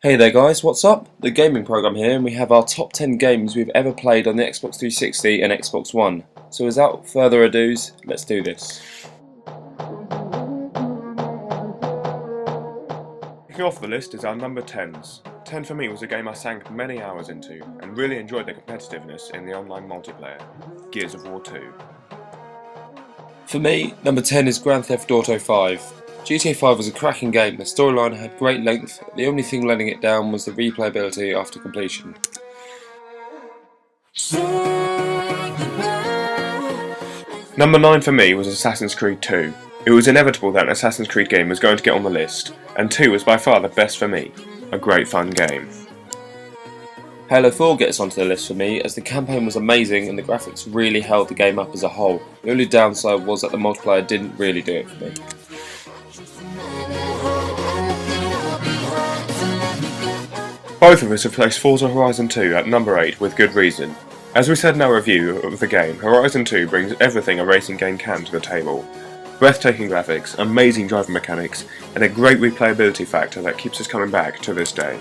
Hey there guys, what's up? The Gaming Program here, and we have our top 10 games we've ever played on the Xbox 360 and Xbox One. So without further ado, let's do this. Kicking off the list is our number 10s. 10 for me was a game I sank many hours into, and really enjoyed the competitiveness in the online multiplayer, Gears of War 2. For me, number 10 is Grand Theft Auto 5. GTA 5 was a cracking game, the storyline had great length, the only thing letting it down was the replayability after completion. Number 9 for me was Assassin's Creed 2. It was inevitable that an Assassin's Creed game was going to get on the list, and 2 was by far the best for me. A great fun game. Halo 4 gets onto the list for me as the campaign was amazing and the graphics really held the game up as a whole. The only downside was that the multiplayer didn't really do it for me. Both of us have placed Forza Horizon 2 at number 8 with good reason. As we said in our review of the game, Horizon 2 brings everything a racing game can to the table. Breathtaking graphics, amazing driving mechanics, and a great replayability factor that keeps us coming back to this day.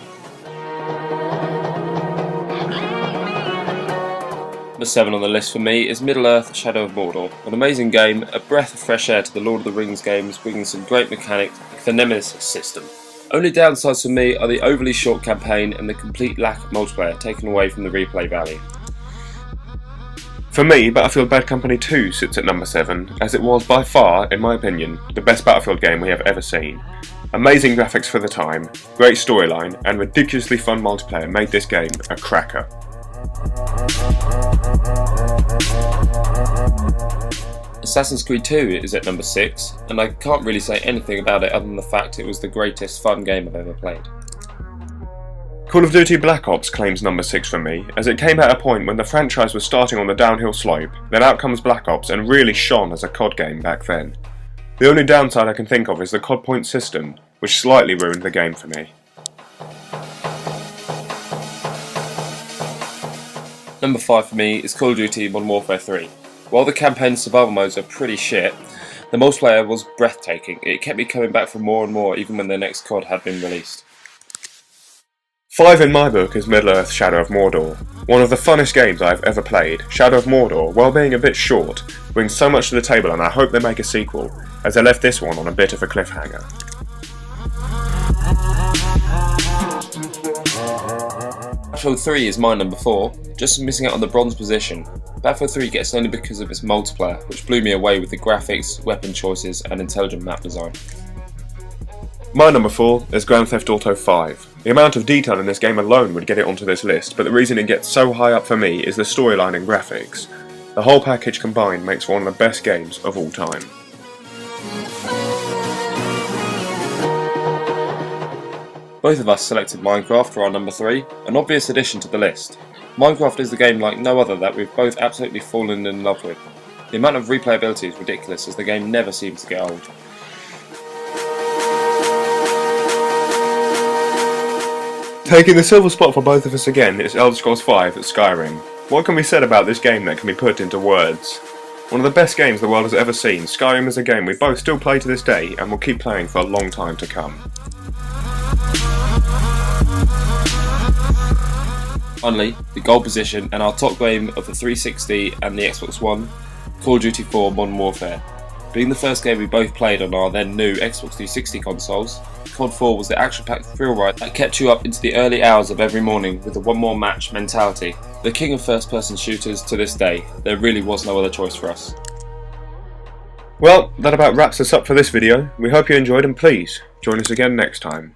Number 7 on the list for me is Middle-earth: Shadow of Mordor. An amazing game, a breath of fresh air to the Lord of the Rings games, bringing some great mechanics like the Nemesis system. Only downsides for me are the overly short campaign and the complete lack of multiplayer taken away from the replay value. For me, Battlefield Bad Company 2 sits at number 7, as it was by far, in my opinion, the best Battlefield game we have ever seen. Amazing graphics for the time, great storyline, and ridiculously fun multiplayer made this game a cracker. Assassin's Creed 2 is at number 6, and I can't really say anything about it other than the fact it was the greatest fun game I've ever played. Call of Duty Black Ops claims number 6 for me, as it came at a point when the franchise was starting on the downhill slope, then out comes Black Ops and really shone as a COD game back then. The only downside I can think of is the COD point system, which slightly ruined the game for me. Number 5 for me is Call of Duty Modern Warfare 3. While the campaign survival modes are pretty shit, the multiplayer was breathtaking. It kept me coming back for more and more even when the next COD had been released. 5 in my book is Middle-earth: Shadow of Mordor. One of the funnest games I've ever played, Shadow of Mordor, while being a bit short, brings so much to the table, and I hope they make a sequel, as they left this one on a bit of a cliffhanger. Battlefield 3 is my number 4, just missing out on the bronze position. Battlefield 3 gets only because of its multiplayer, which blew me away with the graphics, weapon choices and intelligent map design. My number 4 is Grand Theft Auto 5. The amount of detail in this game alone would get it onto this list, but the reason it gets so high up for me is the storyline and graphics. The whole package combined makes for one of the best games of all time. Both of us selected Minecraft for our number 3, an obvious addition to the list. Minecraft is a game like no other that we've both absolutely fallen in love with. The amount of replayability is ridiculous as the game never seems to get old. Taking the silver spot for both of us again is Elder Scrolls V at Skyrim. What can be said about this game that can be put into words? One of the best games the world has ever seen, Skyrim is a game we both still play to this day and will keep playing for a long time to come. Finally, the gold position and our top game of the 360 and the Xbox One, Call of Duty 4 Modern Warfare. Being the first game we both played on our then new Xbox 360 consoles, COD 4 was the action-packed thrill ride that kept you up into the early hours of every morning with a one more match mentality. The king of first-person shooters to this day, there really was no other choice for us. Well, that about wraps us up for this video. We hope you enjoyed, and please join us again next time.